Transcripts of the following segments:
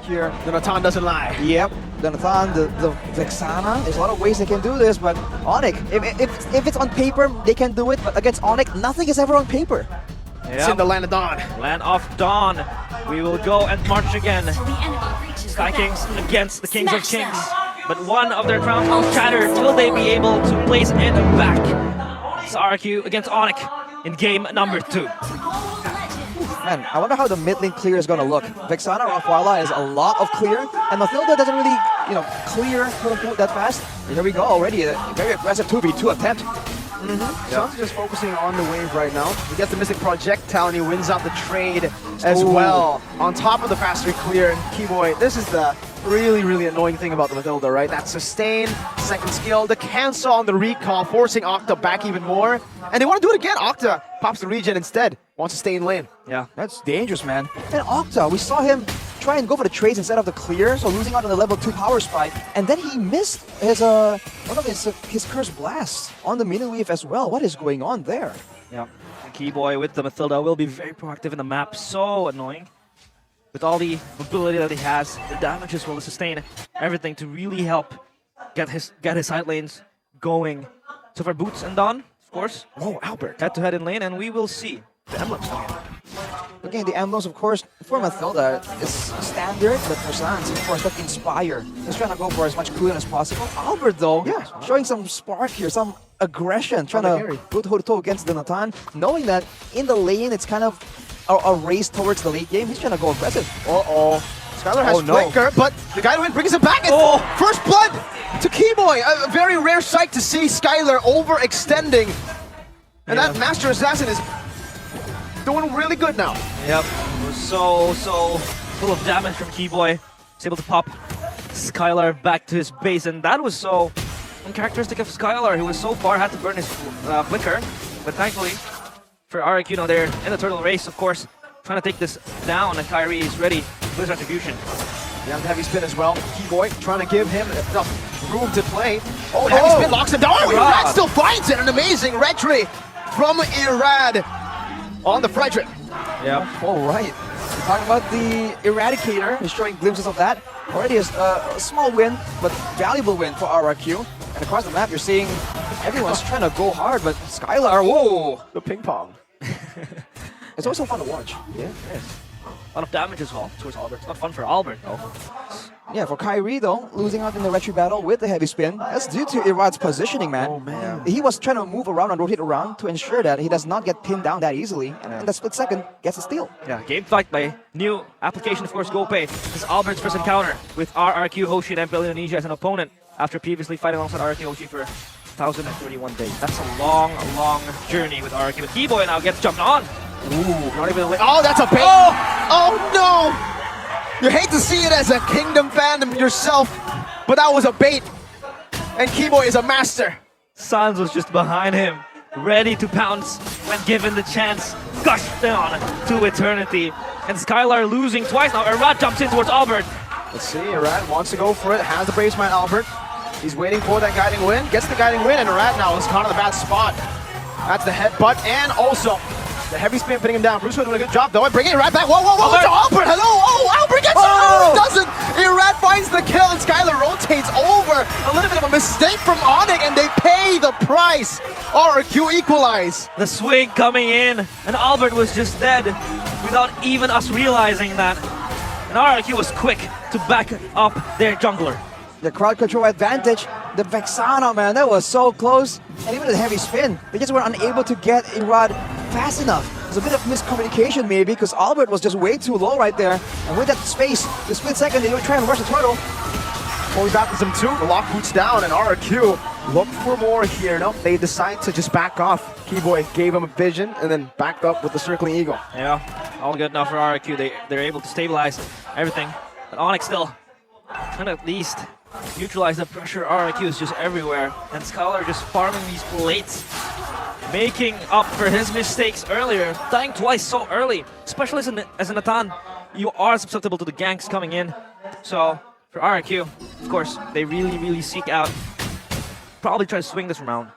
here. The Natan doesn't lie. Yep, the Nathan, the Vexana, there's a lot of ways they can do this, but ONICE, if it's on paper, they can do it, but against ONICE, nothing is ever on paper. It's in the land of Dawn. Land of Dawn. We will go and march again. Sky Kings against the Kings of Kings. But one of their crown jewels shattered. Will they be able to place it back? It's RRQ against ONICE in game number 2. Man, I wonder how the mid lane clear is going to look. Vexana Rafaela is a lot of clear, and Mathilda doesn't really, clear quote-unquote that fast. Here we go already, a very aggressive 2v2 attempt. Suns just focusing on the wave right now. He gets the Mystic Projectile and he wins out the trade as well. On top of the faster clear, and Keyboy, this is the really annoying thing about the Mathilda, right? That sustain, second skill, the cancel on the recall, forcing Octa back even more. And they want to do it again. Octa pops the regen instead, wants to stay in lane. Yeah, that's dangerous, man. And Octa, we saw him try and go for the trades instead of the clear, so losing out on the level 2 power spike. And then he missed his one of his curse blasts on the minion wave as well. What is going on there? Yeah, and Keyboy with the Mathilda will be very proactive in the map. So annoying. With all the mobility that he has, the damage as well as sustain, everything to really help get his side lanes going. So for Boots and Dawn, of course. Oh, Albert. Head-to-head in lane, and we will see the emblems coming in. Again, the emblems, of course, for Mathilda, is standard, but for Sans, of course, that Inspire. He's trying to go for as much cooling as possible. Albert, though, showing some spark here, some aggression, trying to go toe-to-toe against the Nathan, knowing that in the lane, it's kind of a race towards the late game. He's trying to go aggressive. Uh-oh. Skylar has flicker, but the guy win brings it back. It's first blood to Keyboy. A very rare sight to see Skylar overextending. And that Master Assassin is doing really good now. Yep, it was so full of damage from Keyboy. He's able to pop Skylar back to his base, and that was so uncharacteristic of Skylar, who was so far, had to burn his flicker. But thankfully, for RRQ, they're in the turtle race, of course, trying to take this down, and Kyrie is ready for his retribution. Yeah, the heavy spin as well. Keyboy trying to give him enough room to play. Oh, the heavy spin locks him down. Oh, Irad still finds it. An amazing retry from Irad on the Frederick. Yeah. All right. We're talking about the Eradicator. He's showing glimpses of that. Already a small win, but valuable win for RRQ. And across the map, you're seeing everyone's trying to go hard, but Skylar, whoa! The ping pong. It's also fun to watch. Yeah, it is. A lot of damage as well towards Albert. It's not fun for Albert, though. Yeah, for Kyrie, though, losing out in the retry battle with the heavy spin, that's due to Irad's positioning, man. Oh, man. He was trying to move around and rotate around to ensure that he does not get pinned down that easily, and in the split second, gets a steal. Yeah, game fight by new application, of course, GoPay. This is Albert's first encounter with RRQ Hoshi and MPL Indonesia as an opponent after previously fighting alongside RRQ Hoshi for 1,031 days. That's a long journey with RRQ. But Keyboy now gets jumped on. Ooh, not even a lane. Oh, that's a bait. Oh no! You hate to see it as a Kingdom fandom yourself, but that was a bait. And Keyboy is a master. Sans was just behind him, ready to pounce when given the chance. Gushed down to eternity. And Skylar losing twice now. Irad jumps in towards Albert. Let's see, Irad wants to go for it, has the Brave Smite Albert. He's waiting for that guiding wind, gets the guiding wind, and Irad now is caught in the bad spot. That's the headbutt, and also the heavy spin putting him down. Bruce doing a good job though, and bringing it right back. Whoa, it's Albert, hello! Oh, Albert gets it! Doesn't! Irad finds the kill, and Skylar rotates over. A little bit of a mistake from ONICE, and they pay the price. RRQ equalize. The swing coming in, and Albert was just dead without even us realizing that. And RRQ was quick to back up their jungler. The crowd control advantage, the Vexana, man, that was so close. And even the heavy spin, they just were unable to get Irad fast enough. There's a bit of miscommunication maybe, because Albert was just way too low right there. And with that space, the split second, they would try and rush the turtle. Well, he battles him too. The lock boots down, and RRQ look for more here. No, they decide to just back off. Keyboy gave him a vision, and then backed up with the circling eagle. Yeah, all good enough for RRQ. They're able to stabilize everything. But ONICE still trying to at least neutralize the pressure. RRQ is just everywhere, and Skylar just farming these plates, making up for his mistakes earlier, dying twice so early. Especially as a Nathan, you are susceptible to the ganks coming in. So for RRQ, of course, they really seek out, probably try to swing this round.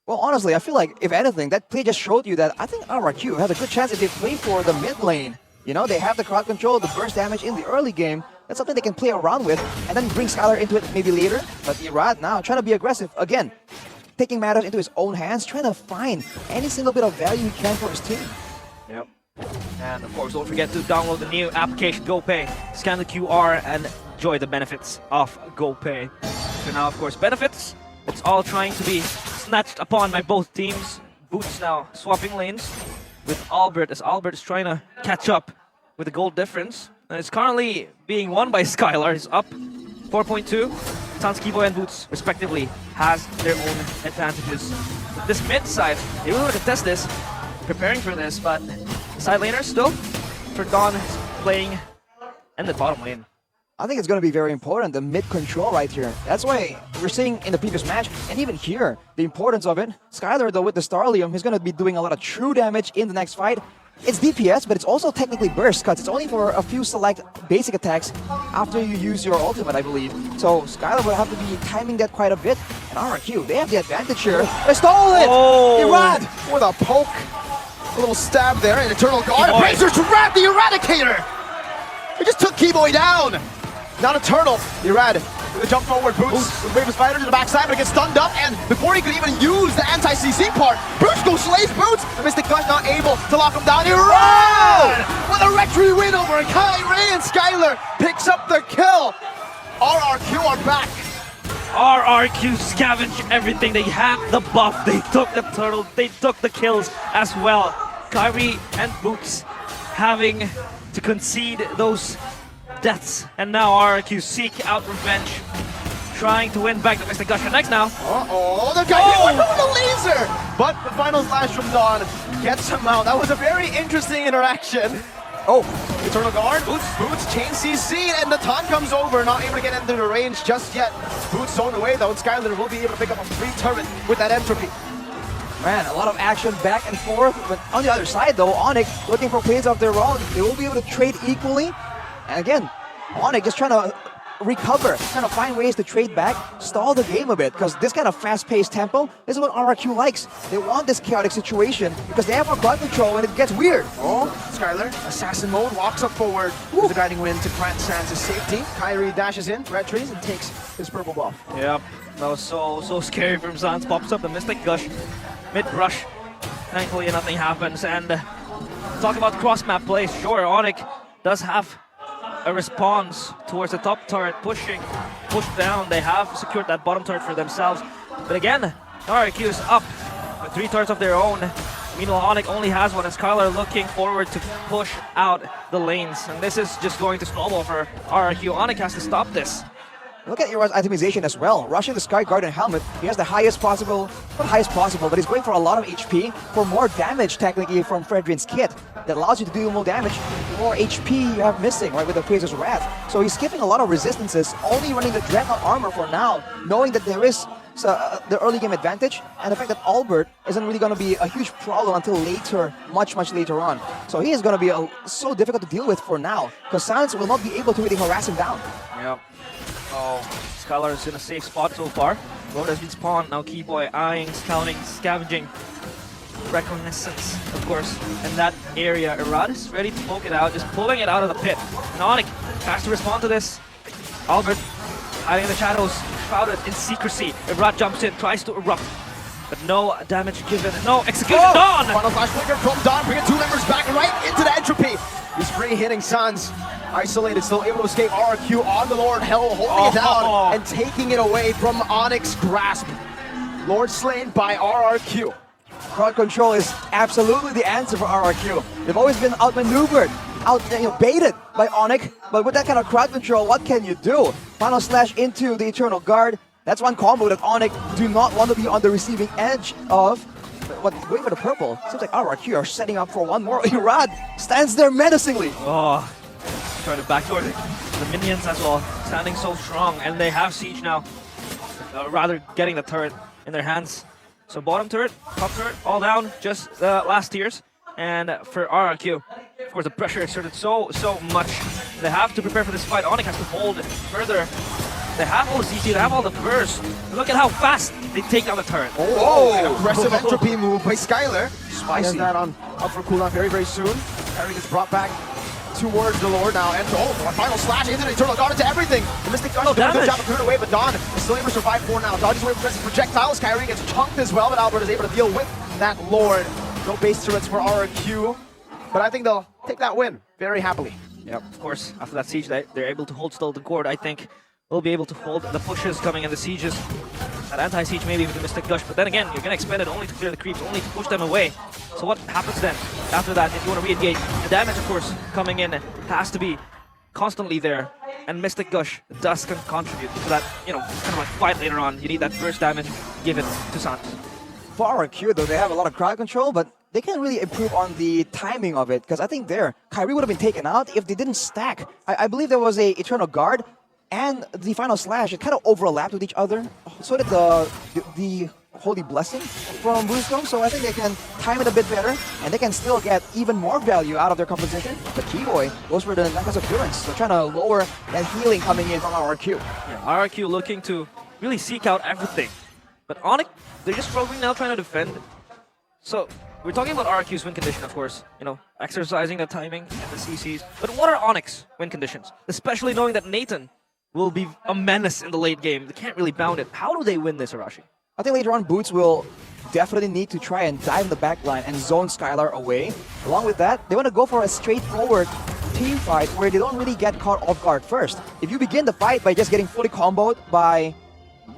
Well, honestly, I feel like, if anything, that play just showed you that I think RRQ has a good chance if they play for the mid lane. You know, they have the crowd control, the burst damage in the early game, That's something they can play around with and then bring Skylar into it maybe later. But Irad now trying to be aggressive again, taking matters into his own hands, trying to find any single bit of value he can for his team. Yep. And of course, don't forget to download the new application GoPay. Scan the QR and enjoy the benefits of GoPay. So now, of course, benefits. It's all trying to be snatched upon by both teams. Boots now swapping lanes with Albert, as Albert is trying to catch up with the goal difference. And it's currently being won by Skylar. He's up 4.2. Sans, Keyboy, and Boots, respectively, has their own advantages. But this mid side, they really want to test this, preparing for this, but side laners still, for Dawn is playing in the bottom lane. I think it's going to be very important, the mid control right here. That's why we're seeing in the previous match, and even here, the importance of it. Skylar, though, with the Starlium, he's going to be doing a lot of true damage in the next fight. It's DPS, but it's also technically burst cuts. It's only for a few select basic attacks after you use your ultimate, I believe. So Skylar will have to be timing that quite a bit. And RRQ, they have the advantage here. They stole it! Oh! Irad with a poke. A little stab there, an Eternal Guard. Razor to grab the Eradicator! He just took Keyboy down! Not Eternal. Irad with a jump forward. Boots with Raven's Fighter to the backside, but gets stunned up, and before he could even use the anti-CC part, Brusko slays Boots. The Mystic Gush not able to lock him down. Irad with a retry win over Kyrie, and Skylar picks up the kill. RRQ are back. RRQ scavenge everything. They had the buff, they took the turtle, they took the kills as well. Kyrie and Boots having to concede those deaths, and now RRQ seek out revenge, trying to win back the Mystic Gush. Next now. Uh-oh, the guy with the laser! But the final slash from Dawn gets him out. That was a very interesting interaction. Oh, Eternal Guard, Boots, chain CC, and the taunt comes over, not able to get into the range just yet. Boots zoned away though, and Skylar will be able to pick up a free turret with that entropy. Man, a lot of action back and forth, but on the other side though, ONICE looking for plays of their own. They will be able to trade equally. And again, ONICE just trying to recover, trying to find ways to trade back, stall the game a bit, because this kind of fast-paced tempo is what RRQ likes. They want this chaotic situation because they have more blood control and it gets weird. Oh, Skylar, assassin mode, walks up forward with the guiding wind to grant Sans safety. Kyrie dashes in, retrees, and takes his purple buff. Yep, that was so scary from Sans. Pops up the Mystic Gush, mid-rush. Thankfully nothing happens, and talk about cross-map plays. Sure, ONICE does have a response towards the top turret, push down. They have secured that bottom turret for themselves. But again, RRQ is up with 3 turrets of their own. Meanwhile, ONICE only has one, and Skylar looking forward to push out the lanes. And this is just going to snowball for RRQ. ONICE has to stop this. Look at Irad's itemization as well. Rushing the Sky Guardian helmet, he has the highest possible, not highest possible, but he's going for a lot of HP for more damage technically from Fredrin's kit. That allows you to do more damage, the more HP you have missing, right, with the Praetor's Wrath. So he's skipping a lot of resistances, only running the Dreadnought armor for now, knowing that there is the early game advantage, and the fact that Albert isn't really going to be a huge problem until later, much later on. So he is going to be so difficult to deal with for now, because Sans will not be able to really harass him down. Yep. Oh, Skylar is in a safe spot so far. Road has been spawned, now Keyboy eyeing, scouting, scavenging. Reconnaissance, of course, in that area. Irad is ready to poke it out, just pulling it out of the pit. And ONICE has to respond to this. Albert hiding in the shadows, shrouded in secrecy. Irad jumps in, tries to erupt, but no damage given, no execution. Dawn! Final flash flicker from Dawn, bringing 2 members back right into the entropy. He's free hitting Sans. Isolated, still able to escape. RRQ on the Lord Hell, holding it down and taking it away from ONICE's grasp. Lord slain by RRQ. Crowd control is absolutely the answer for RRQ. They've always been outmaneuvered, baited by ONICE, but with that kind of crowd control, what can you do? Final slash into the Eternal Guard. That's one combo that ONICE do not want to be on the receiving edge of. But wait for the purple. Seems like RRQ are setting up for one more. Irad stands there menacingly. Oh, trying to backdoor the minions as well, standing so strong, and they have siege now. Rather getting the turret in their hands. So bottom turret, top turret, all down, just the last tiers. And for RRQ, of course, the pressure exerted so much. They have to prepare for this fight. ONICE has to hold it further. They have all the CC, they have all the burst. Look at how fast they take down the turret. Oh, aggressive entropy move by Skylar. Spicy. He has that on up for cooldown very soon. Harry gets brought back towards the Lord now. And a final slash into the Eternal Guard into everything. The Mystic Gush doing a good damage. job of clearing away, but Dawn is still able to survive for now. Dodges away from aggressive projectiles. Kyrie gets chunked as well, but Albert is able to deal with that Lord. No base turrets for RRQ, but I think they'll take that win very happily. Yeah, of course, after that siege, they're able to hold still the cord. I think we'll be able to hold the pushes coming in the sieges. That anti-siege maybe with the Mystic Gush, but then again, you're going to expend it only to clear the creeps, only to push them away. So what happens then? After that, if you want to re-engage, the damage, of course, coming in has to be constantly there. And Mystic Gush does contribute to that, you know, kind of like fight later on. You need that burst damage, give it to Sans. For RRQ, though, they have a lot of crowd control, but they can't really improve on the timing of it, because I think there, Kyrie would have been taken out if they didn't stack. I believe there was a Eternal Guard and the final slash. It kind of overlapped with each other. So did the Holy Blessing from Brusco, so I think they can time it a bit better, and they can still get even more value out of their composition. But Keyboy goes for the Necklace of Endurance, so trying to lower that healing coming in from RRQ. Yeah, RRQ looking to really seek out everything. But Onyx, they're just struggling now trying to defend. So, we're talking about RRQ's win condition, of course, you know, exercising the timing and the CCs. But what are Onyx win conditions? Especially knowing that Nathan will be a menace in the late game. They can't really bound it. How do they win this, Arashi? I think later on, Boots will definitely need to try and dive in the back line and zone Skylar away. Along with that, they want to go for a straightforward team fight where they don't really get caught off guard first. If you begin the fight by just getting fully comboed by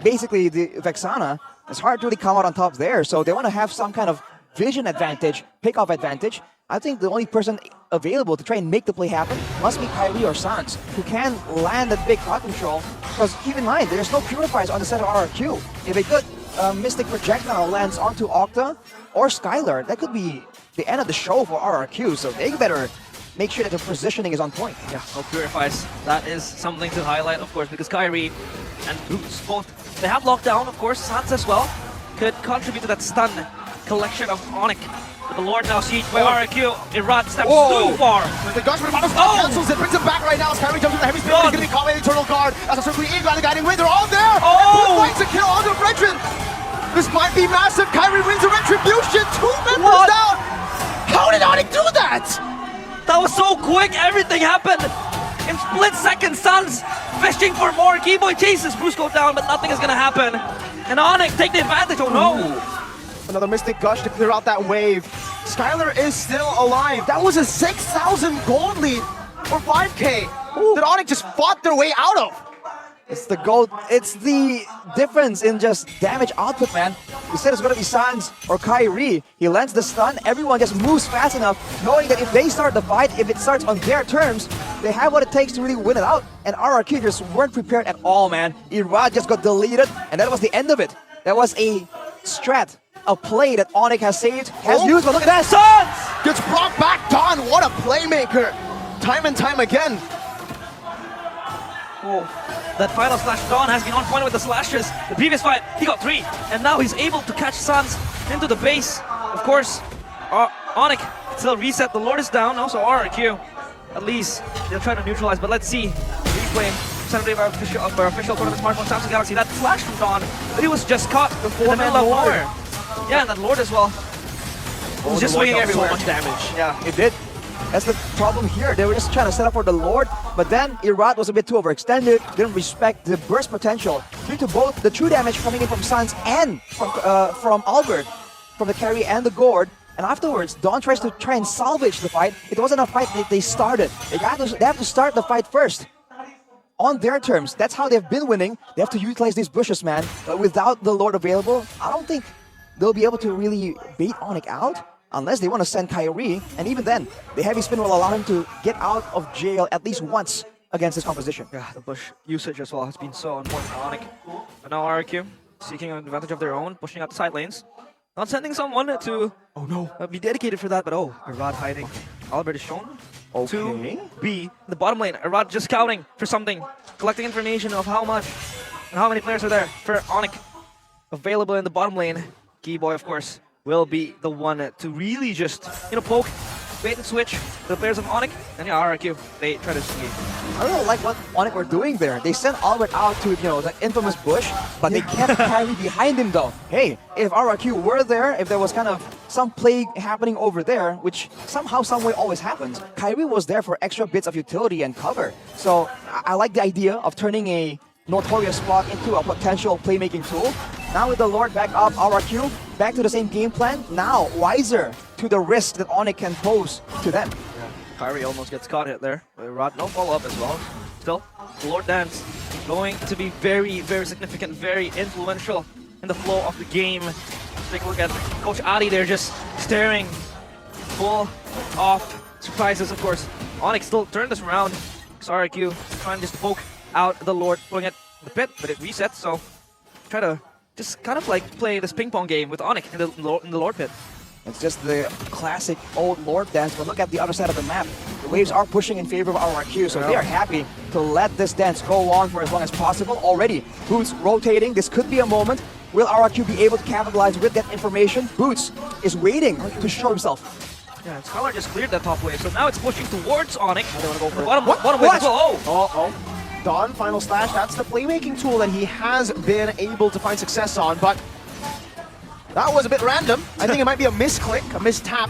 basically the Vexana, it's hard to really come out on top there. So they want to have some kind of vision advantage, pick-off advantage. I think the only person available to try and make the play happen must be Kyrie or Sans, who can land that big crowd control. Because keep in mind, there's no purifiers on the set of RRQ. If a good Mystic Projectile lands onto Octa or Skylar, that could be the end of the show for RRQ. So they better make sure that their positioning is on point. Yeah, no purifies. That is something to highlight, of course, because Kyrie and Boots both, they have lockdown, of course. Sans as well could contribute to that stun collection of Onyx. But the Lord now siege by RRQ. Irad steps too far. The Gush with cancels it, brings him back right now as Kyrie jumps with the heavy speed. He's going to be caught by the Eternal Guard. As a circling in, the guiding win, they're all there. Oh! Finds a kill onto Retrin. This might be massive. Kyrie wins a retribution. 2 members down. How did Onyx do that? That was so quick. Everything happened in split seconds. Sans fishing for more. Keyboy chases Brusco down, but nothing is going to happen. And Onyx take the advantage. Oh no! Another Mystic Gush to clear out that wave. Skylar is still alive. That was a 6,000 gold lead or 5K that Onyx just fought their way out of. It's the gold. It's the difference in just damage output, man. You said it's going to be Sans or Kyrie. He lands the stun. Everyone just moves fast enough, knowing that if they start the fight, if it starts on their terms, they have what it takes to really win it out. And RRQ just weren't prepared at all, man. Irad just got deleted, and that was the end of it. That was a strat, a play that Onyx has saved, has used, but look at that. Sans gets brought back. Don, what a playmaker. Time and time again. Oh, that final slash, Dawn has been on point with the slashes. The previous fight, he got 3, and now he's able to catch Sans into the base. Of course, Onyx still reset. The Lord is down, also RRQ. At least they'll try to neutralize, but let's see. Replay, Saturday of our official tournament smartphone Samsung Galaxy. That flash from Dawn, but he was just caught in the middle of nowhere. Yeah, and that Lord as well. He was just swinging everywhere. So much damage. Yeah, it did. That's the problem here. They were just trying to set up for the Lord, but then Irad was a bit too overextended, didn't respect the burst potential due to both the true damage coming in from Sans and from Albert, from the carry and the Gourd. And afterwards, Dawn tries to try and salvage the fight. It wasn't a fight that they started. They have to start the fight first. On their terms. That's how they've been winning. They have to utilize these bushes, man. But without the Lord available, I don't think they'll be able to really bait Onyx out. Unless they want to send Kyrie, and even then, the heavy spin will allow him to get out of jail at least once against this composition. Yeah, the bush usage as well has been so on point for Onyx. But now RRQ seeking an advantage of their own, pushing out the side lanes. Not sending someone to be dedicated for that, but Irad hiding. Albert is shown to be in the bottom lane. Irad just scouting for something, collecting information of how much and how many players are there for Onyx available in the bottom lane. Keyboy, of course, will be the one to really just, poke, bait and switch the players of Onyx, and RRQ, they try to escape. I don't like what Onyx were doing there. They sent Albert out to, the infamous bush, but they kept Kyrie behind him though. Hey, if RRQ were there, if there was kind of some play happening over there, which somehow, someway always happens. Kyrie was there for extra bits of utility and cover. So I like the idea of turning a notorious spot into a potential playmaking tool. Now with the Lord back up, RRQ, back to the same game plan. Now wiser to the risk that ONICE can pose to them. Kyrie almost gets caught hit there. Rod, no follow-up as well. Still, the Lord Dance going to be very, very significant, very influential in the flow of the game. Take a look at Coach Adi there, just staring, full of surprises, of course. ONICE still turned this around. RRQ trying to just poke out the Lord, pulling it in the pit, but it resets, so try to just kind of like play this ping pong game with ONICE in the Lord pit. It's just the classic old Lord dance, but look at the other side of the map. The waves are pushing in favor of RRQ, so they are happy to let this dance go on for as long as possible. Already, Boots rotating. This could be a moment. Will RRQ be able to capitalize with that information? Boots is waiting to show himself. Yeah, and Scholar just cleared that top wave, so now it's pushing towards ONICE. They want to go for Bottom wave as well. Oh. Don, final slash, that's the playmaking tool that he has been able to find success on, but that was a bit random. I think it might be a misclick, a mistap,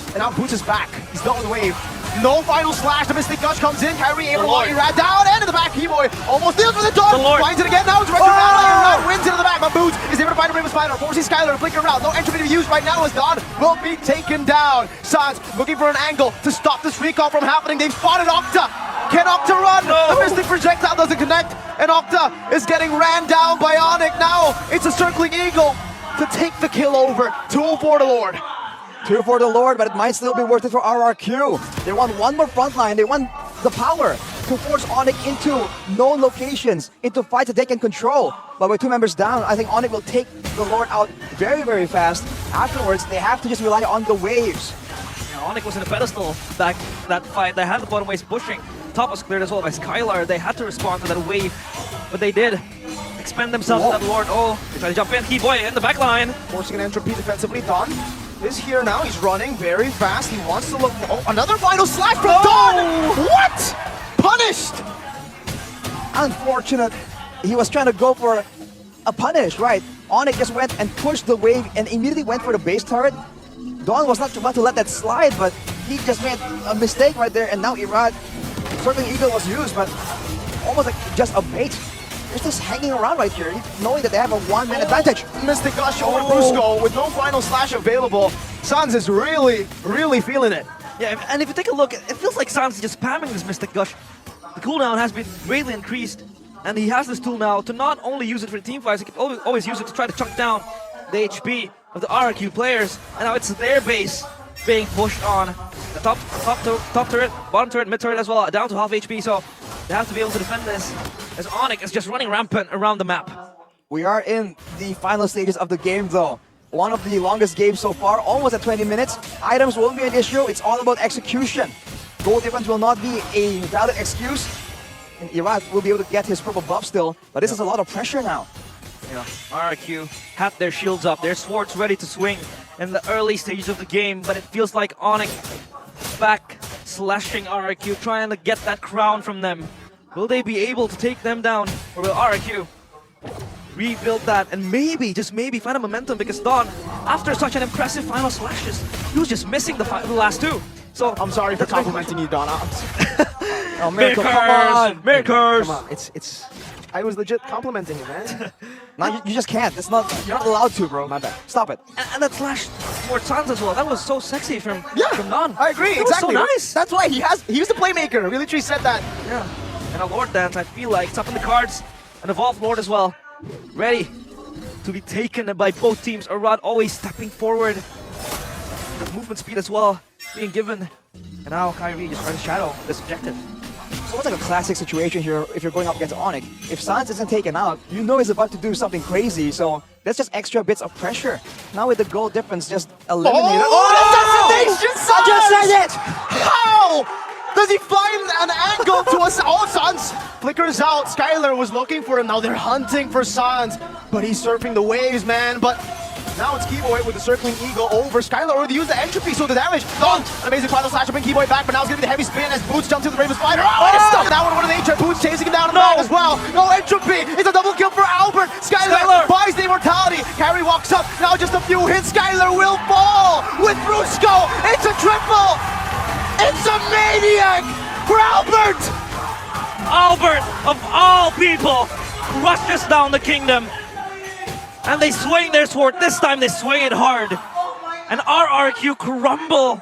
and now Boots is back. He's done with the wave. No final slash, the Mystic Gush comes in, Kyrie able to lock Irad down, and in the back, He-Boy almost deals with the dog, finds it again, now it's right around, Irad wins into the back, but Boots is able to find a Raven Spider, forcing Skylar to flicker around, no entry to be used right now as Don will be taken down. Sans looking for an angle to stop this recall from happening, they've spotted Octa. Can Octa run? No. The Mystic Projectile doesn't connect, and Octa is getting ran down by ONICE. Now it's a Circling Eagle to take the kill over. 2 for the Lord. 2 for the Lord, but it might still be worth it for RRQ. They want one more frontline. They want the power to force ONICE into known locations, into fights that they can control. But with 2 members down, I think ONICE will take the Lord out very, very fast. Afterwards, they have to just rely on the waves. Yeah, ONICE was in a pedestal that fight. They had the bottom waves pushing. Top was cleared as well by Skylar. They had to respond to that wave, but they did expend themselves to that Lord. Oh, they try to jump in. He-Boy in the back line. Forcing an entropy defensively. Don is here now. He's running very fast. He wants to look. Oh, another final slash from Don! What? Punished! Unfortunate. He was trying to go for a punish, right? ONICE just went and pushed the wave and immediately went for the base turret. Don was not about to let that slide, but he just made a mistake right there, and now Irad, Circling Eagle was used, but almost like just a bait. They're just hanging around right here, knowing that they have a 1-man advantage. Mystic Gush over Brusco with no final slash available. Sans is really, really feeling it. Yeah, and if you take a look, it feels like Sans is just spamming this Mystic Gush. The cooldown has been greatly increased, and he has this tool now to not only use it for team fights, he can always use it to try to chunk down the HP of the RRQ players. And now it's their base being pushed on. The top turret, bottom turret, mid turret as well, down to half HP, so they have to be able to defend this, as ONICE is just running rampant around the map. We are in the final stages of the game though. One of the longest games so far, almost at 20 minutes. Items won't be an issue, it's all about execution. Goal difference will not be a valid excuse. And Irad will be able to get his purple buff still, but this is a lot of pressure now. Yeah, RRQ have their shields up, their swords ready to swing in the early stages of the game, but it feels like ONICE back slashing RRQ, trying to get that crown from them. Will they be able to take them down, or will RRQ rebuild that and maybe, just maybe, find a momentum? Because Don, after such an impressive final slashes, he was just missing the last 2. So I'm sorry for complimenting you, Don. Oh, Miracle, come on! Miracles! Come on, it's. I was legit complimenting you, man. No, you just can't. It's not. You're not allowed to, bro. My bad. Stop it. And that slash towards Sans as well, that was so sexy from Don. I agree, That exactly. was so nice. That's why he's the playmaker. Really Tree said that. Yeah. And a Lord Dance, I feel like, it's up in the cards. An Evolved Lord as well. Ready to be taken by both teams. Rod always stepping forward. The movement speed as well being given. And now Kyrie just trying to shadow this objective. So it's like a classic situation here if you're going up against ONICE. If Sans isn't taken out, you know he's about to do something crazy, so that's just extra bits of pressure. Now with the goal difference just eliminated. Oh, assassination! I just said it! How does he find an angle to us? Oh, Sans flickers out. Skylar was looking for him. Now they're hunting for Sans, but he's surfing the waves, man. But Now it's Keyboy with the circling eagle over. Skylar already used the entropy, so the damage. Oh, an amazing final slash to bring Keyboy back, but now it's gonna be the heavy spin as Boots jumps to the Raven Spider. Oh, and it's stuck. That one with an H. Boots chasing him down in the back as well. No entropy. It's a double kill for Albert. Skylar buys the immortality. Carry walks up. Now just a few hits. Skylar will fall with Brusco. It's a triple. It's a maniac for Albert. Albert, of all people, crushes down the kingdom. And they swing their sword. This time they swing it hard. And RRQ crumble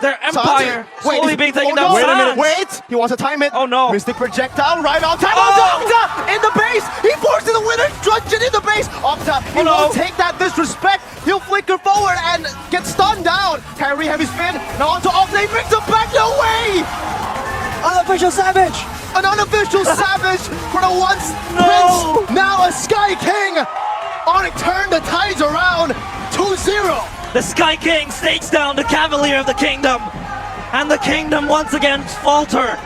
their empire. Slowly being taken down. Wait a minute, wait! He wants to time it. Oh no. Mystic projectile right on time. Octa in the base! He forces the winner dungeon in the base! Octa, he won't take that disrespect. He'll flicker forward and get stunned down. Kyrie heavy spin. Now onto Octa. He brings him back. No way! Unofficial Savage! An unofficial Savage for the once Prince, now a Sky King! ONICE turned the tides around 2-0. The Sky King takes down the Cavalier of the Kingdom. And the Kingdom once again falter.